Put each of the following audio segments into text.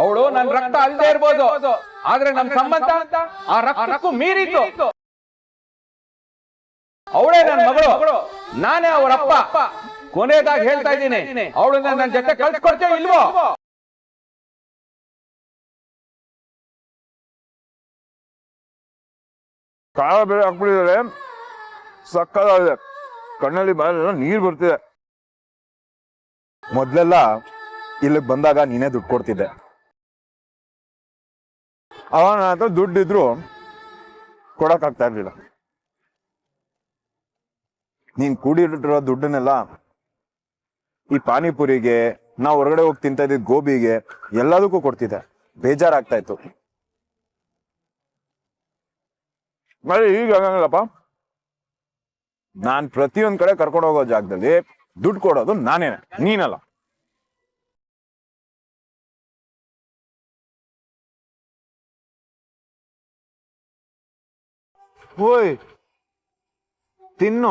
ಅವಳು ನನ್ನ ರಕ್ತ ಅಲ್ಲದೆ ಇರ್ಬೋದು, ಆದ್ರೆ ನಮ್ ಸಂಬಂಧ ಆ ರಕ್ತಕ್ಕೂ ಮೀರಿತ್ತು. ಅವಳೇ ನನ್ನ ಮಗಳು, ನಾನೇ ಅವರಪ್ಪ. ಕೊನೆಯದಾಗಿ ಹೇಳ್ತಾ ಇದ್ದೀನಿ, ಅವಳನ್ನ ನನ್ನ ಜೊತೆ ಕಳ್ಸಿಕೊಡ್ತೇವೆ ಇಲ್ವೋ? ಖಾರ ಬೇರೆ ಹಾಕ್ಬಿಟ್ಟಿದ್ದಾರೆ, ಸಕ್ಕದಾಗಿದೆ. ಕಣ್ಣಲ್ಲಿ ಬಾಯಲ್ಲೆಲ್ಲ ನೀರು ಬರ್ತಿದೆ. ಮೊದ್ಲೆಲ್ಲ ಇಲ್ಲಿಗೆ ಬಂದಾಗ ನೀನೇ ದುಡ್ಡು ಕೊಡ್ತಿದ್ದೆ. ಅವಾಗ ನನ್ನ ಹತ್ರ ದುಡ್ಡಿದ್ರು ಕೊಡಕ್ಕಾಗ್ತಾ ಇರ್ಲಿಲ್ಲ. ನೀನ್ ಕೂಡಿಟ್ಟಿರೋ ದುಡ್ಡನ್ನೆಲ್ಲ ಈ ಪಾನಿಪುರಿಗೆ, ನಾವು ಹೊರಗಡೆ ಹೋಗಿ ತಿಂತಾ ಇದ್ದಿದ್ ಗೋಬಿಗೆ, ಎಲ್ಲದಕ್ಕೂ ಕೊಡ್ತಿದ್ದೆ. ಬೇಜಾರಾಗ್ತಾ ಇತ್ತು. మరి ಈಗ ಆಗಂಗಿಲ್ಲಪ್ಪ. ನಾನ್ ಪ್ರತಿಯೊಂದ್ ಕಡೆ ಕರ್ಕೊಂಡು ಹೋಗೋ ಜಾಗದಲ್ಲಿ ದುಡ್ಡು ಕೊಡೋದು ನಾನೇನೆ, ನೀನಲ್ಲ. ಓಯ್ ತಿನ್ನು.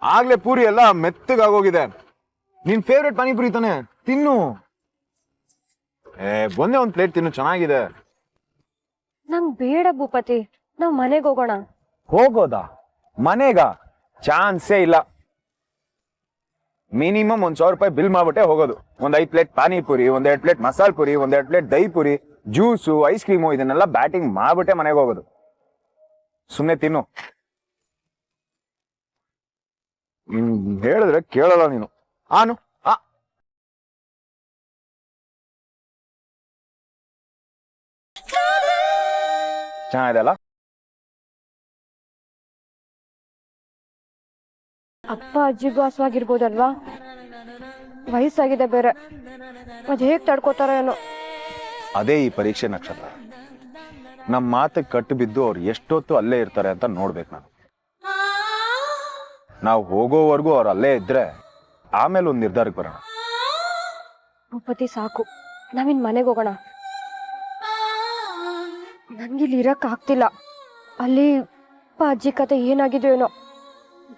ಆಗ್ಲೇ ಪೂರಿ ಎಲ್ಲ ಮೆತ್ತಗಾಗೋಗಿದೆ. ನಿನ್ ಫೇವ್ರೆಟ್ ಪಾನಿಪುರಿ ತಾನೆ, ತಿನ್ನು. ಒಂದೇ ಒಂದ್ ಪ್ಲೇಟ್ ತಿನ್ನು, ಚೆನ್ನಾಗಿದೆ. ನಂಗ್ ಬೇಡ ಭೂಪತಿ, ನಾವ್ ಮನೆಗೆ ಹೋಗೋಣ. ಹೋಗೋದಾ? ಮನೆಗ ಚಾನ್ಸೇ ಇಲ್ಲ. ಮಿನಿಮಮ್ 1,000 ರೂಪಾಯಿ ಬಿಲ್ ಮಾಡ್ಬಿಟ್ಟೆ ಹೋಗೋದು. 5 plate panipuri, 2 plate masala Puri, 2 plate dahi Puri, juice, ice cream, ಇದನ್ನೆಲ್ಲ ಬ್ಯಾಟಿಂಗ್ ಮಾಡ್ಬಿಟ್ಟೆ ಮನೆಗೆ ಹೋಗೋದು. ಸುಮ್ನೆ ತಿನ್ನು. ಹೇಳಿದ್ರೆ ಕೇಳಲ್ಲ ನೀನು. ಆನು ಚೆನ್ನಾಗಿದೆ ಅಲ್ಲ? ಅಪ್ಪ ಅಜ್ಜಿಗೂ ಹಸುವಾಗಿರ್ಬೋದಲ್ವಾ? ವಯಸ್ಸಾಗಿದೆ ಬೇರೆ, ಅದ್ ಹೇಗ್ ತಡ್ಕೋತಾರ ಏನೋ. ಅದೇ ಈ ಪರೀಕ್ಷೆ ನಕ್ಷತ್ರ. ನಮ್ಮ ಮಾತಿಗೆ ಕಟ್ಟು ಬಿದ್ದು ಅವ್ರು ಎಷ್ಟೊತ್ತು ಅಲ್ಲೇ ಇರ್ತಾರೆ ಅಂತ ನೋಡ್ಬೇಕು ನಾನು. ನಾವು ಹೋಗೋವರೆಗೂ ಅವ್ರು ಅಲ್ಲೇ ಇದ್ರೆ ಆಮೇಲೆ ಒಂದು ನಿರ್ಧಾರಕ್ಕೆ ಬರೋಣ. ಭೂಪತಿ ಸಾಕು, ನಾವಿನ್ ಮನೆಗೆ ಹೋಗೋಣ. ನನ್ಗಿಲ್ಲಿ ಇರಕ್ ಆಗ್ತಿಲ್ಲ. ಅಲ್ಲಿ ಅಪ್ಪ ಅಜ್ಜಿ ಕತೆ ಏನಾಗಿದೆಯೋ ಏನೋ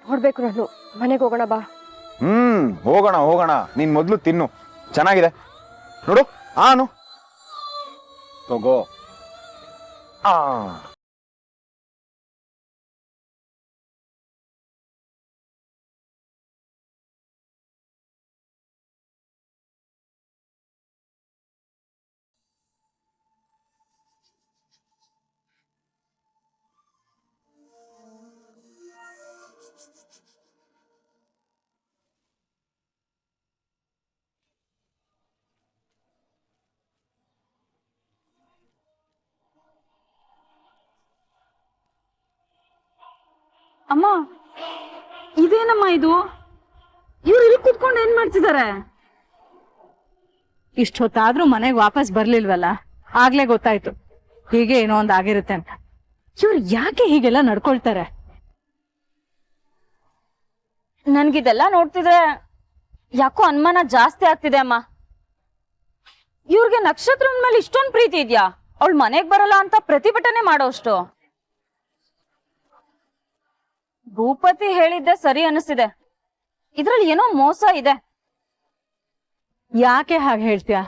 ನೋಡ್ಬೇಕು ನಾನು. ಮನೆಗೆ ಹೋಗೋಣ ಬಾ. ಹೋಗೋಣ ಹೋಗೋಣ. ನೀನ್ ಮೊದ್ಲು ತಿನ್ನು, ಚೆನ್ನಾಗಿದೆ ನೋಡು. ಆನು ತಗೋ. ಅಮ್ಮ, ಇದೇನಮ್ಮ ಇದು? ಇವ್ರು ಇಲ್ಲಿ ಕುತ್ಕೊಂಡು ಏನ್ ಮಾಡ್ತಿದಾರೆ? ಇಷ್ಟೊತ್ತಾದ್ರೂ ಮನೆಗೆ ವಾಪಸ್ ಬರ್ಲಿಲ್ವಲ್ಲ? ಆಗ್ಲೇ ಗೊತ್ತಾಯ್ತು ಹೀಗೆ ಏನೋ ಒಂದ್ ಆಗಿರುತ್ತೆ ಅಂತ. ಇವ್ರು ಯಾಕೆ ಹೀಗೆಲ್ಲ ನಡ್ಕೊಳ್ತಾರೆ? ನನ್ಗಿದೆಲ್ಲ ನೋಡ್ತಿದ್ರೆ ಯಾಕೋ ಅನುಮಾನ ಜಾಸ್ತಿ ಆಗ್ತಿದೆ ಅಮ್ಮ. ಇವ್ರಿಗೆ ನಕ್ಷತ್ರದ ಮೇಲೆ ಇಷ್ಟೊಂದು ಪ್ರೀತಿ ಇದ್ಯಾ? ಅವಳು ಮನೆಗ್ ಬರಲ್ಲ ಅಂತ ಪ್ರತಿಭಟನೆ ಮಾಡೋಷ್ಟು. ಭೂಪತಿ ಹೇಳಿದ್ದೆ ಸರಿ ಅನಿಸ್ತಿದೆ, ಇದ್ರಲ್ಲಿ ಏನೋ ಮೋಸ ಇದೆ. ಯಾಕೆ ಹಾಗೆ ಹೇಳ್ತೀಯ?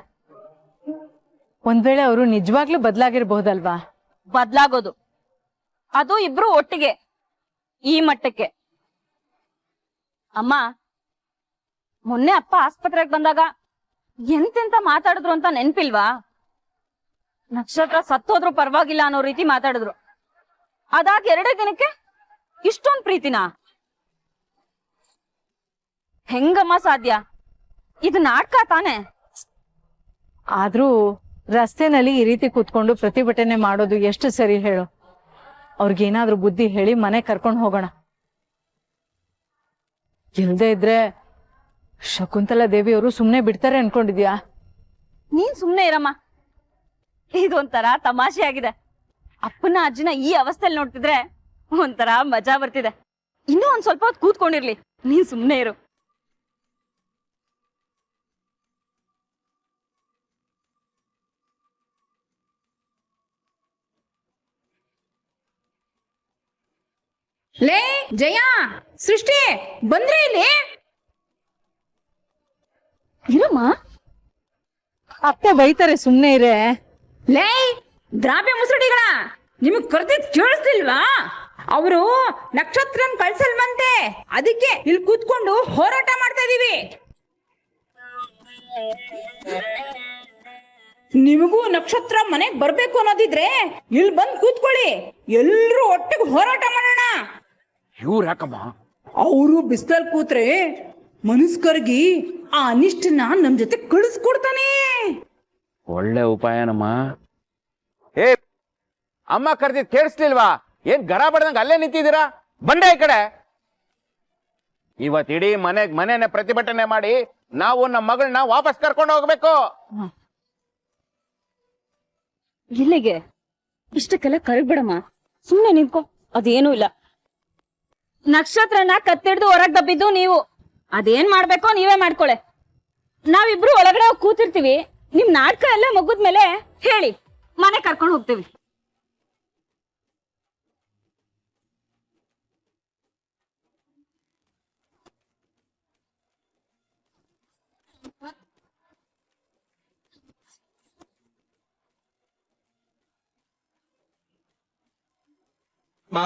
ಒಂದ್ ವೇಳೆ ಅವರು ನಿಜವಾಗ್ಲೂ ಬದಲಾಗಿರ್ಬಹುದಲ್ವಾ? ಬದ್ಲಾಗೋದು ಅದು ಇಬ್ರು ಒಟ್ಟಿಗೆ ಈ ಮಟ್ಟಕ್ಕೆ. ಅಮ್ಮ, ಮೊನ್ನೆ ಅಪ್ಪ ಆಸ್ಪತ್ರೆಗೆ ಬಂದಾಗ ಎಂತೆಂತ ಮಾತಾಡಿದ್ರು ಅಂತ ನೆನ್ಪಿಲ್ವಾ? ನಕ್ಷತ್ರ ಸತ್ತೋದ್ರು ಪರವಾಗಿಲ್ಲ ಅನ್ನೋ ರೀತಿ ಮಾತಾಡಿದ್ರು. ಅದಾದ 2 ದಿನಕ್ಕೆ ಇಷ್ಟೊಂದು ಪ್ರೀತಿನಾ? ಹೆಂಗಮ್ಮ ಸಾಧ್ಯ? ಇದು ನಾಟಕ ತಾನೆ. ಆದ್ರೂ ರಸ್ತೆನಲ್ಲಿ ಈ ರೀತಿ ಕೂತ್ಕೊಂಡು ಪ್ರತಿಭಟನೆ ಮಾಡೋದು ಎಷ್ಟು ಸರಿ ಹೇಳು? ಅವ್ರಿಗೇನಾದ್ರೂ ಬುದ್ಧಿ ಹೇಳಿ ಮನೆ ಕರ್ಕೊಂಡು ಹೋಗೋಣ. ಇಲ್ದೇ ಇದ್ರೆ ಶಕುಂತಲಾ ದೇವಿ ಅವರು ಸುಮ್ನೆ ಬಿಡ್ತಾರೆ ಅನ್ಕೊಂಡಿದ್ಯಾ? ನೀನ್ ಸುಮ್ನೆ ಇರಮ್ಮ. ಇದೊಂಥರ ತಮಾಷೆ ಆಗಿದೆ. ಅಪ್ಪನ ಅಜ್ಜಿನ ಈ ಅವಸ್ಥೆಯಲ್ಲಿ ನೋಡ್ತಿದ್ರೆ ಒಂಥರ ಮಜಾ ಬರ್ತಿದೆ. ಇನ್ನೂ ಒಂದ್ ಸ್ವಲ್ಪ ಹೊತ್ತು ಕೂತ್ಕೊಂಡಿರ್ಲಿ, ನೀನ್ ಸುಮ್ನೆ ಇರು. ಲೇ ಜಯ, ಸೃಷ್ಟಿ, ಬಂದ್ರೆ ಇಲ್ಲಿ? ಇರಮ್ಮ, ಅತ್ತೆ ಬೈತಾರೆ ಸುಮ್ನೆ ಇರೇ. ಲೇ ದ್ರಾವ್ಯ ಮುಸುಡಿಗಳ ನಿಮಗ್ ಕರ್ದಿದ್ ಕೇಳಿಸ್ಲಿಲ್ವಾ? ಅವರು ನಕ್ಷತ್ರನ್ ಕಳ್ಸಲ್ವಂತೆ, ಅದಕ್ಕೆ ಇಲ್ಲಿ ಕೂತ್ಕೊಂಡು ಹೋರಾಟ ಮಾಡ್ತಾ ಇದೀವಿ. ನಿಮಗೂ ನಕ್ಷತ್ರ ಮನೆಗ್ ಬರ್ಬೇಕು ಅನ್ನೋದಿದ್ರೆ ಇಲ್ಲಿ ಬಂದ್ ಕೂತ್ಕೊಳ್ಳಿ, ಎಲ್ರು ಒಟ್ಟಿಗೆ ಹೋರಾಟ ಮಾಡೋಣ. ಇವ್ರು ಯಾಕಮ್ಮ? ಅವರು ಬಿಸ್ಲಲ್ ಕೂತ್ರೆ ಮನುಷ್ಕರ್ಗಿ ಆ ಅನಿಷ್ಟನ ನಮ್ ಜೊತೆ ಕಳಿಸ್ಕೊಡ್ತಾನೆ. ಒಳ್ಳೆ ಉಪಾಯನಮ್ಮ. ಏ ಅಮ್ಮ ಕರ್ದಿದ್ ಕೇಳಿಸ್ಲಿಲ್ವಾ? ಏನ್ ಗರ ಬಡ್ದಂಗ ಅಲ್ಲೇ ನಿಂತಿದ್ದೀರಾ? ಬಂಡೆ ಈ ಕಡೆ. ಇವತ್ ಇಡೀ ಮನೆನೆ ಪ್ರತಿಭಟನೆ ಮಾಡಿ ನಾವು ನಮ್ಮ ಮಗಳನ್ನ ವಾಪಸ್ ಕರ್ಕೊಂಡು ಹೋಗ್ಬೇಕು. ಇಲ್ಲಿಗೆ ಇಷ್ಟಕ್ಕೆಲ್ಲ ಕರಗ್ಬಿಡಮ್ಮ, ಸುಮ್ನೆ ನಿಂತ್ಕೋ, ಅದೇನೂ ಇಲ್ಲ. ನಕ್ಷತ್ರನ ಕತ್ತಿಡ್ದು ಹೊರಗ್ ದಬ್ಬಿದ್ದು ನೀವು, ಅದೇನ್ ಮಾಡ್ಬೇಕೋ ನೀವೇ ಮಾಡ್ಕೊಳೆ. ನಾವಿಬ್ರು ಒಳಗಡೆ ಹೋಗಿ ಕೂತಿರ್ತೀವಿ, ನಿಮ್ ನಾಟಕ ಎಲ್ಲ ಮುಗಿದ್ಮೇಲೆ ಹೇಳಿ, ಮನೆ ಕರ್ಕೊಂಡು ಹೋಗ್ತೀವಿ. ಬಾ.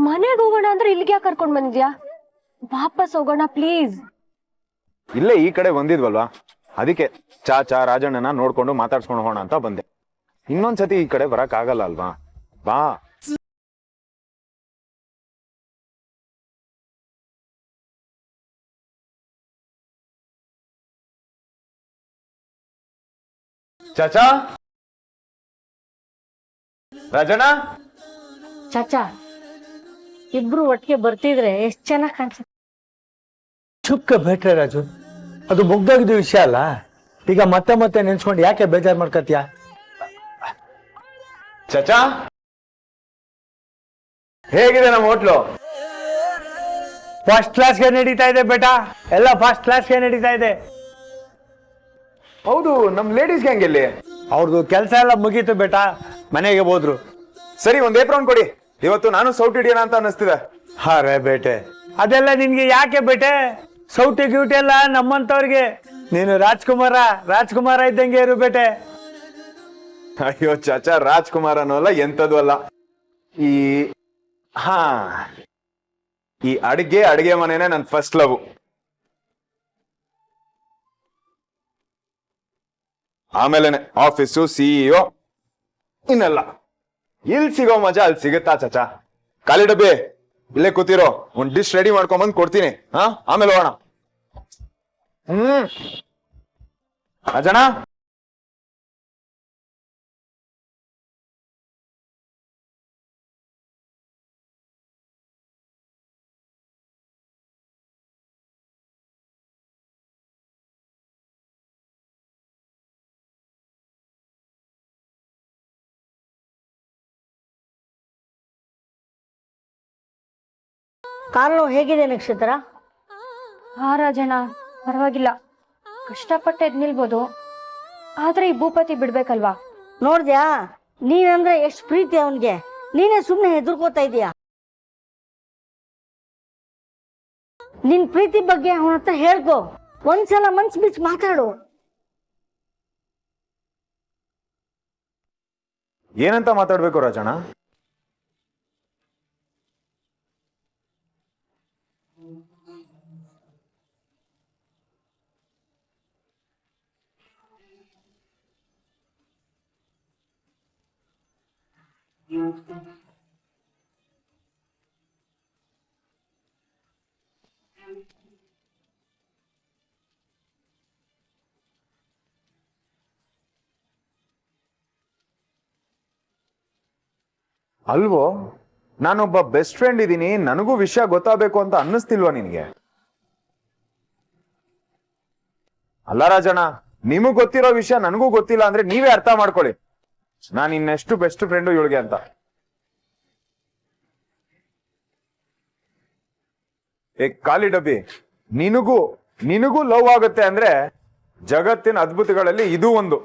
ಮನೆಗೆ ಹೋಗೋಣ ಅಂದ್ರೆ ಇಲ್ಲಿಗೆ ಯಾಕೆ ಕರ್ಕೊಂಡ್ ಬಂದಿದ್ಯಾ? ವಾಪಸ್ ಹೋಗೋಣ ಪ್ಲೀಸ್. ಇಲ್ಲೇ ಈ ಕಡೆ ಬಂದಿದ್ವಲ್ವಾ, ಅದಕ್ಕೆ ಚಾಚಾ ರಾಜಣ್ಣನ ನೋಡ್ಕೊಂಡು ಮಾತಾಡ್ಸ್ಕೊಂಡು ಹೋಗೋಣ ಅಂತ ಬಂದೆ. ಇನ್ನೊಂದ್ಸತಿ ಈ ಕಡೆ ಬರಕ್ ಆಗಲ್ಲ ಅಲ್ವಾ? ಬಾ. ಚಾಚಾ, ರಾಜಣ್ಣ, ಚಾಚಾ ಇಬ್ರು ಒಟ್ಟಿಗೆ ಬರ್ತಿದ್ರೆ ಎಷ್ಟ್ ಚೆನ್ನಾಗ್ ಕಾಣಿಸುತ್ತೆ. ಚುಕ್ಕ ಬೇಟ್ರೆ ರಾಜು, ಅದು ಮುಗ್ದೋಗಿದ್ದು ವಿಷಯ ಅಲ್ಲ. ಈಗ ಮತ್ತೆ ಮತ್ತೆ ನೆನ್ಸ್ಕೊಂಡು ಯಾಕೆ ಬೇಜಾರ್ ಮಾಡ್ಕತ್ಯಾ? ಚಾಚಾ ಹೇಗಿದೆ ನಮ್ಮ ಹೋಟ್ಲು? ಫಸ್ಟ್ ಕ್ಲಾಸ್ಗೆ ನಡೀತಾ ಇದೆ ಬೇಟಾ, ಎಲ್ಲ ಫಸ್ಟ್ ಕ್ಲಾಸ್ಗೆ ನಡೀತಾ ಇದೆ. ಹೌದು, ನಮ್ ಲೇಡೀಸ್ ಗ್ಯಾಂಗ್ ಎಲ್ಲಿ? ಅವ್ರದ್ದು ಕೆಲಸ ಎಲ್ಲ ಮುಗೀತು ಬೇಟಾ, ಮನೆಗೆ ಹೋದ್ರು. ಸರಿ, ಒಂದ್ ಏಪ್ರಾನ್ ಕೊಡಿ, ಇವತ್ತು ನಾನು ಸೌಟ್ ಹಿಡಿಯೋಣ ಅಂತ ಅನ್ನಿಸ್ತಿದೆ. ಹಾ ರೇ ಬೇಟೆ, ಅದೆಲ್ಲ ನಿನ್ಗೆ ಯಾಕೆ ಬೇಟೆ? ಸೌಟಿ ಗ್ಯೂಟಿ ಎಲ್ಲ ನಮ್ಮಂತವ್ರಿಗೆ. ನೀನು ರಾಜ್ಕುಮಾರ ಇದ್ದಂಗೆ ಇರು ಬೇಟೆ. ಅಯ್ಯೋ ಚಾಚಾ, ರಾಜ್ಕುಮಾರ್ ಅನ್ನೋಲ್ಲ, ಎಂತದ್ದು ಅಲ್ಲ. ಈ ಈ ಅಡಿಗೆ ಮನೆನೇ ನನ್ ಫಸ್ಟ್ ಲವ್. ಆಮೇಲೆನೆ ಆಫೀಸು, ಸಿಇಒ, ಇನ್ನೆಲ್ಲ. ಇಲ್ಲಿ ಸಿಗೋ ಮಜಾ ಅಲ್ಲಿ ಸಿಗುತ್ತಾ ಚಾಚಾ? ಖಾಲಿ ಡಬ್ಬಿ ಇಲ್ಲೇ ಕೂತಿರೋ, ಒಂದ್ ಡಿಶ್ ರೆಡಿ ಮಾಡ್ಕೊಂಬಂದ್ ಕೊಡ್ತೀನಿ, ಆಮೇಲೆ ಹೋಗೋಣ. ರಾಜಣ್ಣ, ಕಾಲು ಹೇಗಿದೆ ನಕ್ಷತ್ರ? ಹಾ ರಾಜಣ್ಣ, ಪರವಾಗಿಲ್ಲ, ಕಷ್ಟಪಟ್ಟು ಎದ್ ನಿಲ್ಬೋದು, ಆದ್ರೆ ಈ ಭೂಪತಿ ಬಿಡ್ಬೇಕಲ್ವಾ? ನೋಡ್ದ್ಯಾ, ನೀನಂದ್ರೆ ಎಷ್ಟು ಪ್ರೀತಿ ಅವನ್ಗೆ, ನೀನೇ ಸುಮ್ನೆ ಹೆದರ್ಕೋತಾ ಇದೀಯಾ. ನಿನ್ ಪ್ರೀತಿ ಬಗ್ಗೆ ಅವನ ಹತ್ರ ಹೇಳ್ಕೊ, ಒಂದ್ಸಲ ಮನ್ಸ್ ಬಿಚ್ಚಿ ಮಾತಾಡು. ಏನಂತ ಮಾತಾಡ್ಬೇಕು ರಾಜಣ್ಣ? ಅಲ್ವೋ, ನಾನೊಬ್ಬ ಬೆಸ್ಟ್ ಫ್ರೆಂಡ್ ಇದ್ದೀನಿ, ನನಗೂ ವಿಷಯ ಗೊತ್ತಾಗಬೇಕು ಅಂತ ಅನ್ನಿಸ್ತಿಲ್ವಾ ನಿನಗೆ? ಅಲ್ಲ ರಾಜಣ್ಣ, ನಿಮಗ್ ಗೊತ್ತಿರೋ ವಿಷಯ ನನಗೂ ಗೊತ್ತಿಲ್ಲ ಅಂದ್ರೆ ನೀವೇ ಅರ್ಥ ಮಾಡ್ಕೊಳ್ಳಿ. ನಾನು ಇನ್ನೆಷ್ಟು ಬೆಸ್ಟ್ ಫ್ರೆಂಡು ಇವಳಿಗೆ ಅಂತ. ಖಾಲಿ ಡಬ್ಬಿ, ನಿನಗೂ ಲವ್ ಆಗುತ್ತೆ ಅಂದ್ರೆ ಜಗತ್ತಿನ ಅದ್ಭುತಗಳಲ್ಲಿ ಇದು ಒಂದು.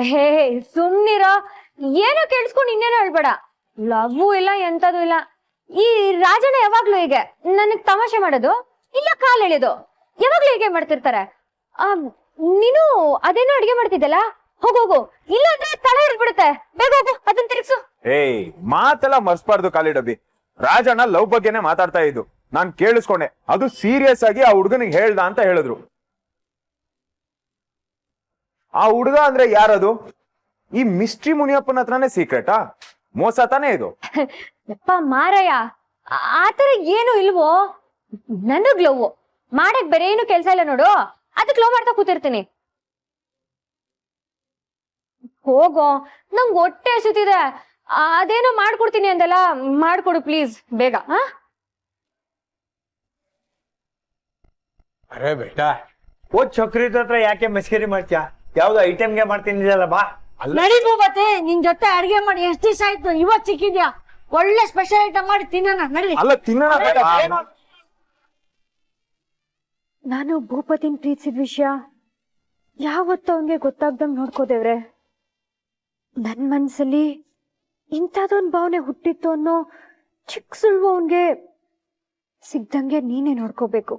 ಹೇ ಸುಮ್ನಿರೋ, ಏನೋ ಕೇಳಿಸ್ಕೊಂಡು ಇನ್ನೇನೋ ಹೇಳ್ಬೇಡ. ಲವ್ವು ಇಲ್ಲ ಎಂತದೂ ಇಲ್ಲ. ಈ ರಾಜನ ಯಾವಾಗ್ಲೂ ಹೀಗೆ ನನಗ್ ತಮಾಷೆ ಮಾಡೋದು, ಇಲ್ಲ ಕಾಲ್ ಎಳೆಯೋದು, ಯಾವಾಗ್ಲೂ ಹೀಗೆ ಮಾಡ್ತಿರ್ತಾರೆ. ನೀನು ಅದೇನೋ ಅಡ್ಗೆ ಮಾಡ್ತಿದ್ದಲ್ಲ, ಹೋಗೋಗು, ಇಲ್ಲ ಅಂದ್ರೆ ತಲೆ ಹಿಡ್ಬಿಡುತ್ತೆ. ಬೇಗ ಹೋಗು, ಅದನ್ನ ತಿರ್ಗ್ಸು. ಮಾತೆಲ್ಲ ಮರ್ಸ್ಬಾರ್ದು ಖಾಲಿ ಡಬ್ಬಿ. ರಾಜಣ್ಣ ಲವ್ ಬಗ್ಗೆನೆ ಮಾತಾಡ್ತಾ ಇದ್ದು, ನಾನ್ ಕೇಳಿಸ್ಕೊಂಡೆ. ಅದು ಸೀರಿಯಸ್ ಆಗಿ ಆ ಹುಡುಗನಿಗೆ ಹೇಳ್ದ ಅಂತ ಹೇಳಿದ್ರು. ಆ ಹುಡುಗ ಅಂದ್ರೆ ಯಾರದು? ಈ ಮಿಸ್ಟ್ರಿ ಮುನಿಯಪ್ಪನ ಹತ್ರನೇ ಸೀಕ್ರೆಟಾ? ಮೋಸ ತಾನೇ ಇದು? ಯಪ್ಪ ಮಾರಯ್ಯ, ಆತರ ಏನು ಇಲ್ವೋ. ನನಗ್ ಲವ್ ಮಾಡಕ್ ಬೇರೆ ಏನು ಕೆಲ್ಸ ಇಲ್ಲ ನೋಡು, ಅದಕ್ಕೆ ಲವ್ ಮಾಡ್ತಾ ಕೂತಿರ್ತೀನಿ. ಹೋಗೋ, ನಂಗ್ ಹೊಟ್ಟೆ ಹಸಿತಿದೆ. ಅದೇನೋ ಮಾಡ್ಕೊಡ್ತೀನಿ ಅಂದಲ್ಲ, ಮಾಡ್ಕೊಡು ಪ್ಲೀಸ್ ಬೇಗ. ಅರೆ ಬೇಟಾ, ಓದ್ ಚಕ್ರಿ ಹತ್ರ ಯಾಕೆ ಮಸ್ಕರಿ ಮಾಡ್ತೀಯಾ? ಯಾವ್ದು ಐಟಮ್ಗೆ ಮಾಡ್ತೀನಿ ಬಾ. ನಡಿ ಭೂಪತಿ, ನಿನ್ ಜೊತೆ ಅಡ್ಗೆ ಮಾಡಿ ಎಷ್ಟ್ ದಿವಸ ಆಯ್ತು, ಇವತ್ ಸಿಕ್ಕಿದ್ಯಾ? ಒಳ್ಳೆ ಸ್ಪೆಷಲ್ ಐಟಮ್ ಮಾಡಿ ತಿನ್ನೋಣ, ನಡಿ. ಅಲ್ಲ ತಿನ್ನೋಣ. ನಾನು ಭೂಪತಿನ್ ಪ್ರೀತಿಸಿದ ವಿಷಯ ಯಾವತ್ತೂ ಅವನ್ಗೆ ಗೊತ್ತಾಗ್ದಂಗ್ ನೋಡ್ಕೋದೇವ್ರೆ. ನನ್ ಮನ್ಸಲ್ಲಿ ಇಂಥದೊಂದ್ ಭಾವನೆ ಹುಟ್ಟಿತ್ತು ಅನ್ನೋ ಚಿಕ್ಕ ಸುಳ್ಳು ಅವನ್ಗೆ ಸಿಗ್ದಂಗೆ ನೀನೇ ನೋಡ್ಕೋಬೇಕು.